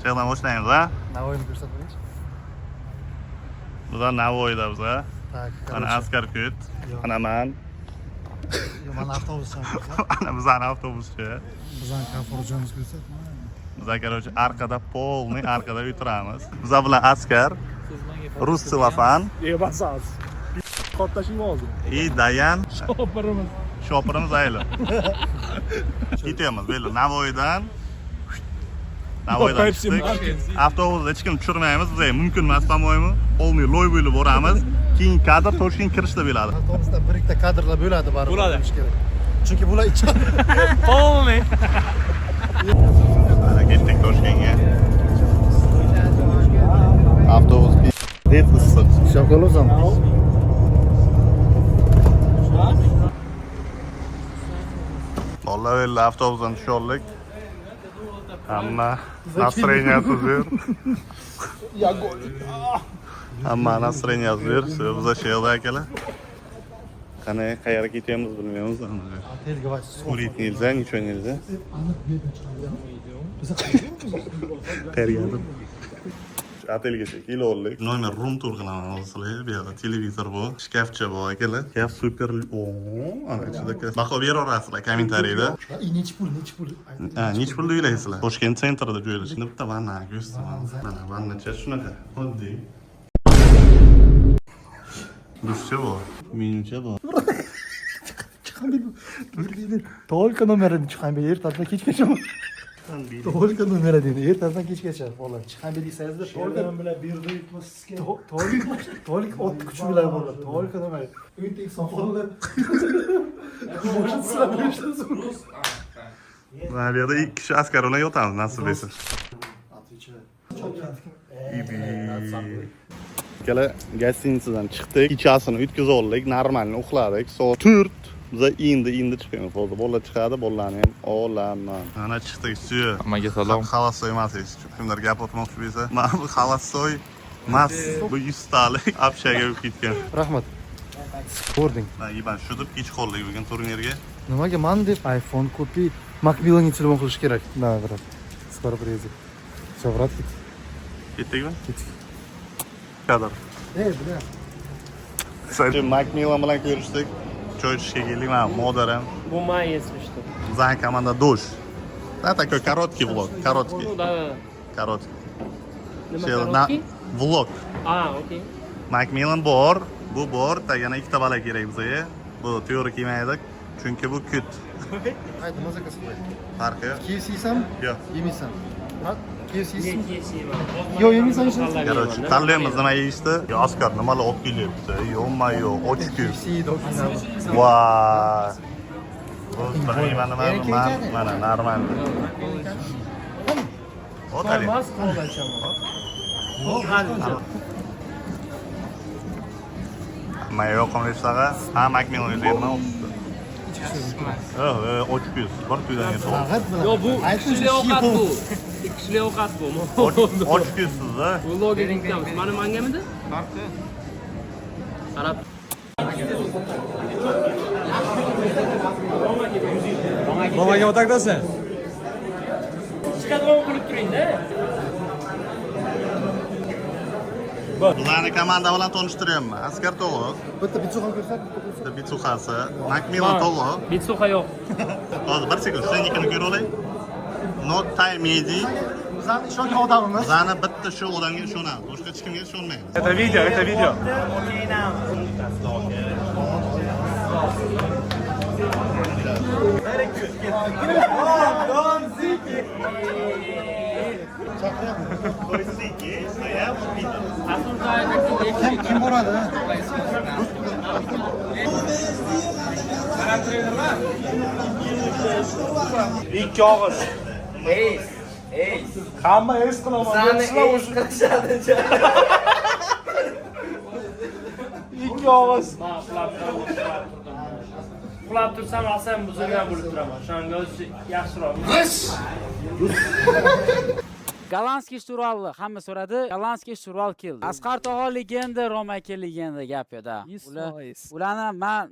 Şeyden boshlaymiz ha? Navoiyni ko'rsatmaymiz. Bular Navoiyda biza. Tak, Mana askar ko't. Mana men. Mana avtobusdan Ana bizani avtobuschi. bizdan komfortjonimiz ko'rsatma. Biza короче arkada polniy arkada o'tiramiz. Biza bilan askar rus selofan Yebasaz. Qotashing oldi. и Dayan Shopirimiz. shopirimiz ayli. Ketamiz belli Navoiydan. Navoiydan chiqdik. Avtobusda hech kim tushirmaymiz. Bizga mumkin emas, по-моему. Polniy loy bo'lib boramiz. Keyin kadr Toshkent kirishda bo'ladi. Avtobusda bir ikkita kadrlar bo'ladi baribir. Bo'ladi. Kerak. Chunki bular ichadi. Polniy. Ketdik Toshkentga. Avtobus det issiq. Shokolozam. Vallahi öyle avtobusdan tushorlik. Hamma настроенияsi zo'r. Hamma настроенияsi zo'r. Biza she'rda akalar. Qani qayerga ketyapmiz bilmaymiz. Surit nilza, ничего nilza. Qayergadir. Otelga keldik. Nomer room tur qilaman o'zingizlar. Bu yerda televizor bor, shkafcha bor akalar. Shkaf super. Ana ichida baho beraverasizlar kommentariyada. Nechi pul? Ha, nech pul deylaysizlar? Toshkent sentrida joylashgan bitta vanna ko'rsaman. Mana vannacha shunaqa. Oddiy. Dushcha bor, menyucha bor. Только номерni chiqan ber, ertadan kechgacha. Только номерni ertadan kechgacha. Bo'ladi. Chiqan ber deysangizda, только bilan berdi sizga. Только ot kuchi bilan bo'ladi. Только nomer. Uyda sonxonlar. Boshqa sizlar bilasiz. Mana bu yerda 2 kishi askar bilan yotamiz, nasib etsa. Ikkala gostinitsadan chiqdik, kechasini o'tkazib oldik, normalni uxladik. Soat 4 biza endi chiqamiz. Hozir bolalar chiqadi, bolalarni ham olaman. Ana chiqdik, shu. Hammaga salom. Xalasoy emas, kimlar gap o'tmoqchi bo'lsa, mana bu xalasoy emas, bu 100 talik общага bo'lib ketgan. Rahmat. Ko'rding. Man iban shu deb kech qoldik bugun turnirga. Nimaga man deb iPhone kupi, Macmillan'ga telefon qilish kerak. Na, brat. Skoro приедет. Всё, брат. Ketdikmi? Ketdik. Kadar. Bля. Sen Macmillan bilan ko'rishdik. Choy ichishga keldik, mana modaram. Bu man, если что. Bizning komanda dosh. Да, такой короткий влог, короткий. Ну, да. Korotkий. Nima Şey, korotkий? vlog. Okey. Macmillan bor, bu bor, da yana ikkita bola kerak bizga. Bu to'g'ri kelmaydi, chunki bu kut. Haydi, maza qilib. Farqi yo'q. KFC yesam, Yo'q. yemeysan. Ha? KFC Ne yesam. kiyesi Yo'q, yemeysan işte. Короче, tanlaymiz nima yeyishdi. Yo, Oskar nimalar olib kelyapti? Yo-mayo, ochku. KFC do'kondan. Vay. Mana normal. O'tari. Olmaz qo'lacham. Mana yoqimli ishtaga, ha Macmillan o'zi nima olibdi? Ochku. Bir tuydan yetib. Yo, bu ikishli ovqat bu. Ikishli ovqat bu. Ochkusiz-da. Bu logering qilamiz. Mana mangamidi? Farqi. Qarab. Momaga o'taqdasan? Chiqadigan qilib turing-da. Bizlarni komanda bilan tanishtiryapman. Askar to'g'ri. Bitta bitsuxa ko'rsat. Bitta bitsuxasi. Macmillan to'g'ri. Bitsuxa yo'q. Hozir bir sekund, siznikini ko'rib olay. Not time edi. Bizani ishongan odamimiz. Bizani bitta shu odamga ishonamiz. Boshqa hech kimga ishonmaymiz. Это видео. Kim boradi? Ikki og'iz. Hamma es qilaman. Ikki og'iz. Uxlab tursam, asam buzilgan bo'lib turaman. O'shanga yaxshiroq. Gollandskiy shturvalni hamma so'radi. Gollandskiy shturval keldi. Asqar tog'a legenda, Roma aka legenda gap yo'da. Ularni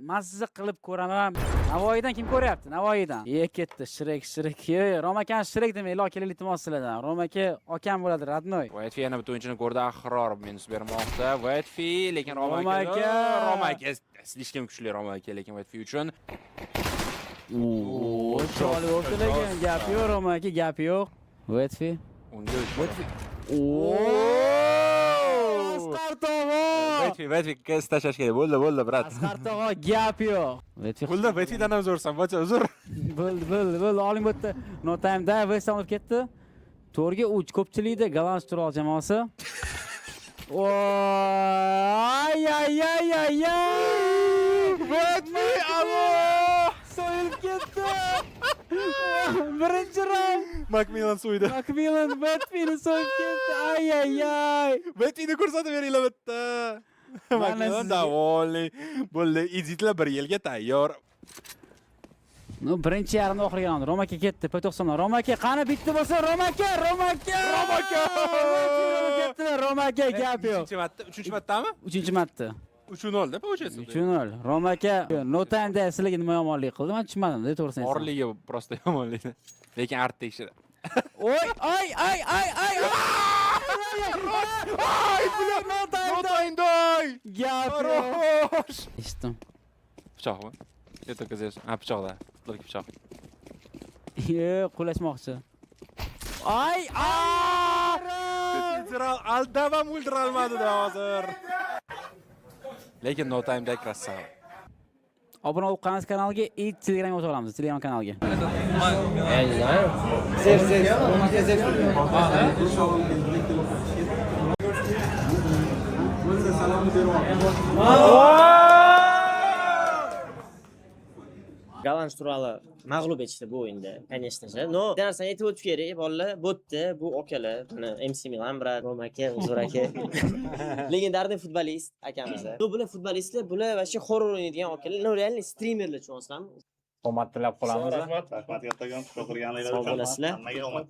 men sizni qilib ko'raman. Navoiydan kim ko'ryapti? Navoiydan. Ketdi Shirek. Roma aka Shirek demay, iloh keling iltimos sizlardan. Roma aka akam bo'ladi, radnoy. Vatfi yana bitta o'yinchini ko'rdi, Ahror minus bermoqda. Vatfi, lekin Roma aka slishkam kuchli Roma aka, lekin Vatfi uchun Chiroyli bo'ldi lekin gap yo'q, Roma aka gap yo'q. Vatfi. unga Asqar tog'a. Vatfi kes tashlash kerak. Bo'ldi, brat. Asqar tog'a gap yo'q. Bo'ldi, Vatfidan ham zo'rsan, bacha uzr. Bo'ldi, oling bu yerda. No time'da West Ham ketdi. To'rga 3 ko'pchilikda Golland shturval jamoasi. Ay. Vatfi, alo! So'yilib ketdi. Birinchi raund. Macmillan so'ydi. Macmillan Vatfini so'yib ketdi. Ay. Vatfini ko'rsatib beringlar bitta. Macmillan davolli. Bo'ldi, iditlar 1 yilga tayyor. No, birinchi yarimda oxirgi raund. Roma aka ketdi. P90. Roma aka qani bitti bo'lsa, Roma aka. Roma aka gap yo'q. 3-chi martami? 3-chi marta. 3-0 deb o'chasiz. 3-0. Roma aka no time'da sizlarga nima yomonlik qildi? Men tushunmadim-da, to'g'risini aytsam. Orligi prosta yomonlikni. Lekin art tekshir. Oy. No time'da. Gap yo'q. Eshitdim. Pichoqmi? Yetokazasiz. Ha, pichoqda. Qilib pichoq. Qulashmoqchi. Ay! Literal aldama o'ldira olmadi-da hozir. Lekin no time'da krasava. Obuna bo'lib qolgansiz kanalga и Telegramga o'tib olamiz, Telegram kanalga. Golland shturvali mag'lub etishdi bu o'yinda, конечно же. No, bir narsani aytib o'tish kerak, bolalar, bo'tdi, bu okalar, mana MC Milan brat, Roma aka, Uzur aka. Legendarniy futbolist akamiz. Bu bular futbolistlar, bular вообще horror o'ynaydigan okalar, no real streamerlar tushunasizlarmi? Omad tilab qolamiz. Rahmat kattakon xush ko'rganliklaringiz Sog' uchun. bo'lasizlar. Hammaga omad.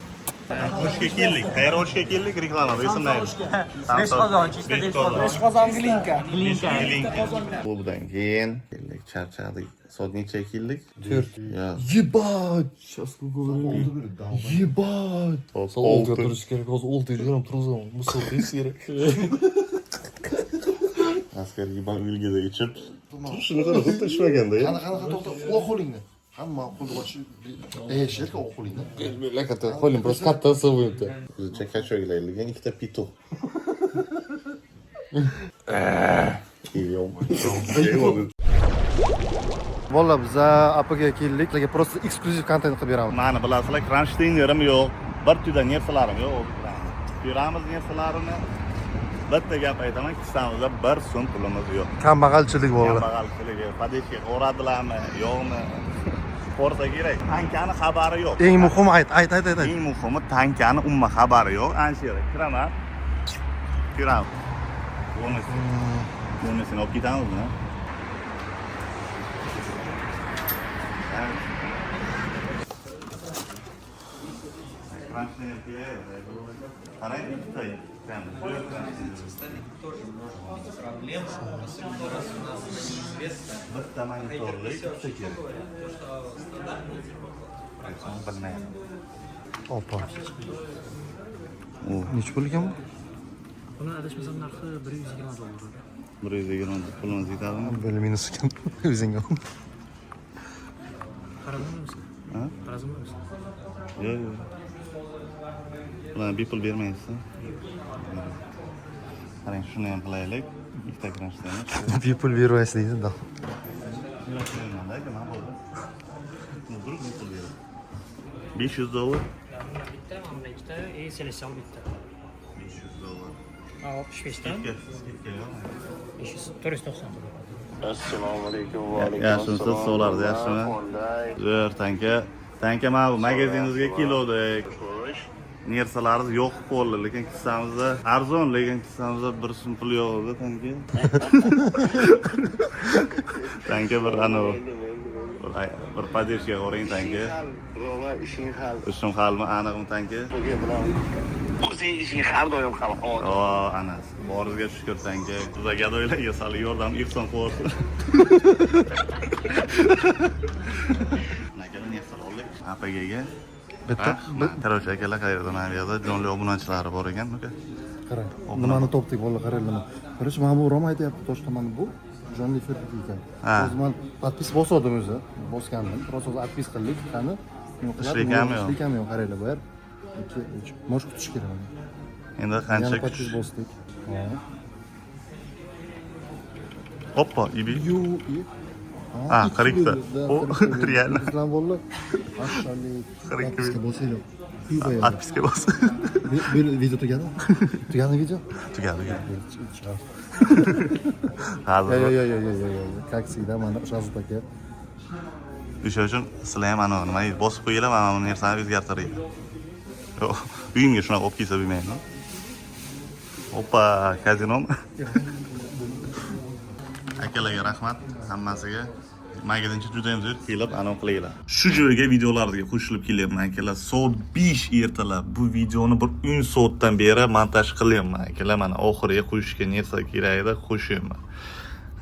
O'shga keldik. Qayerga o'shga keldik? Reklama esimdaymi? Qozon Glinka. Klubdan keyin keldik, charchadik. Soat necha keldik? 4. Ебать! Сейчас сколько времени? Ебать! Olti turish kerak. Hozir 6 yildan turaman. Misol qilish kerak. Askarga uyga ichib. Turishini qara, xuddi ishmaganda. Qanaqa to'xta, quloq qo'lingni. Hamma qo'lni ochib, shirka o'q qo'lingni. Lakata, qo'ling просто katta so'yibdi. Bizcha kachoglaydigan ikkita pitu. Valla biz apaga keldik. Sizlarga просто eksklyuziv kontent qilib beramiz. Mani bilasizlar, kranштейнерim yo'q. Bir tuda nersalarim yo'q. Ko'ramiz nersalarini. Bitta gap aytaman, kissamizda 1 so'm pulimiz yo'q. Kambag'alchilik bo'ldi. Kambag'alchilik, padeshga o'radilarmi, yo'qmi? Qo'rsa kerak. Tankani xabari yo'q. Eng muhimi ayt. Eng muhimi tankani umuman xabari yo'q. Anshira kiraman. Kiramiz. Bonusini olib ketamizmi? Qarang, ikkita. Bitta monitorli ikkita kerak. Bilmayman. Opa. Nech pul ekan bu? Buni adashmasam narxi $120. 120 pulimiz yetadimi? Böyle minus ekan. O'zingga. Qaradingmi? Ha? Qaradingmi? Yo'q. Bularni bepul bermaysiz. Qarang, shuni ham qilaylik. Ikkita kranштейн. Bepul bermaysiz deydi-da. $500. Bitta, mana ikkita, seleksiyon bitta. $500. Ha, 65 dan. 490. Assalomu alaykum. Yaxshimisiz, sog'larsiz, yaxshimi? Zo'r, tanka mana bu magazinimizga keldik. Nersalarimiz yo'q qoldi, lekin kissamizda arzon, lekin kissamizda 1 so'm pul yo'q edi, tanka. Tanka bir padeshga qo'ring, tanka. Roma ishing hal. Ishim halmi, aniqmi, tanka? sen ishing har doim xalq. O, Anas, borizga shukur senga. Tuza gadoylarga sali yordam ihson qo'ysin. Nakalar nefsal oldik. Apagaga. Bitta. Короче, akalar qayerda Naviyada jonli obunachilari bor ekan, uka. Qarang. Nimani topdik bolalar, qaranglar. Короче, mana bu Roma aytyapti, toshqa mana bu jonli efir ekan. Hozir men подпис bosdim o'zi. Bosgandim. Просто подпис qildik. Qani? Ishlikami yo'q? Ishlikami yo'q, qaranglar, bu yer. 2 3. Mosh kutish kerak mana. Endi qancha Yana подпис bosdik. Hoppa, ibi. Yu, i. Ah, qarikda. O, reально. Bizdan bolalar. Ashali. Podpiska bosinglar. Yu qo'yadi. Подписка bos. Bu video tugadi? Tugadi video? Tugadi. Yo, Hozir. yo. Как всегда, mana shu taka. O'sha uchun sizlar ham ana nima bosib qo'yinglar, mana bu narsani o'zgartiraylik. Yo'q, uyingga shunaqa olib kelsa bo'lmaydi. Hoppa, kazinomi? Akalarga rahmat hammasiga. Magadincha juda ham zo'r kelib anon qilinglar. Shu joyga videolarimizga qo'shilib kelyapman akalar. Soat 5 ertalab bu videoni bir 10 soatdan beri montaj qilyapman akalar. Mana oxiriga qo'yishga narsa kerak edi, qo'shyapman.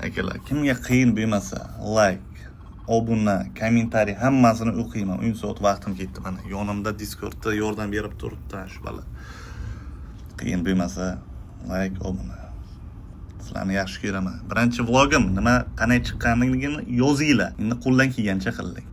Akalar, kimga qiyin bo'lmasa, like, obuna, kommentariy hammasini o'qiyman. 10 soat vaqtim ketdi mana. Yonimda Discordda yordam berib turibdi shu bola. Qiyin bo'lmasa, like, obuna. Sizlarni yaxshi ko'raman. Birinchi vlogim nima qanday chiqqanligini yozinglar. Endi qo'ldan kelgancha qiling.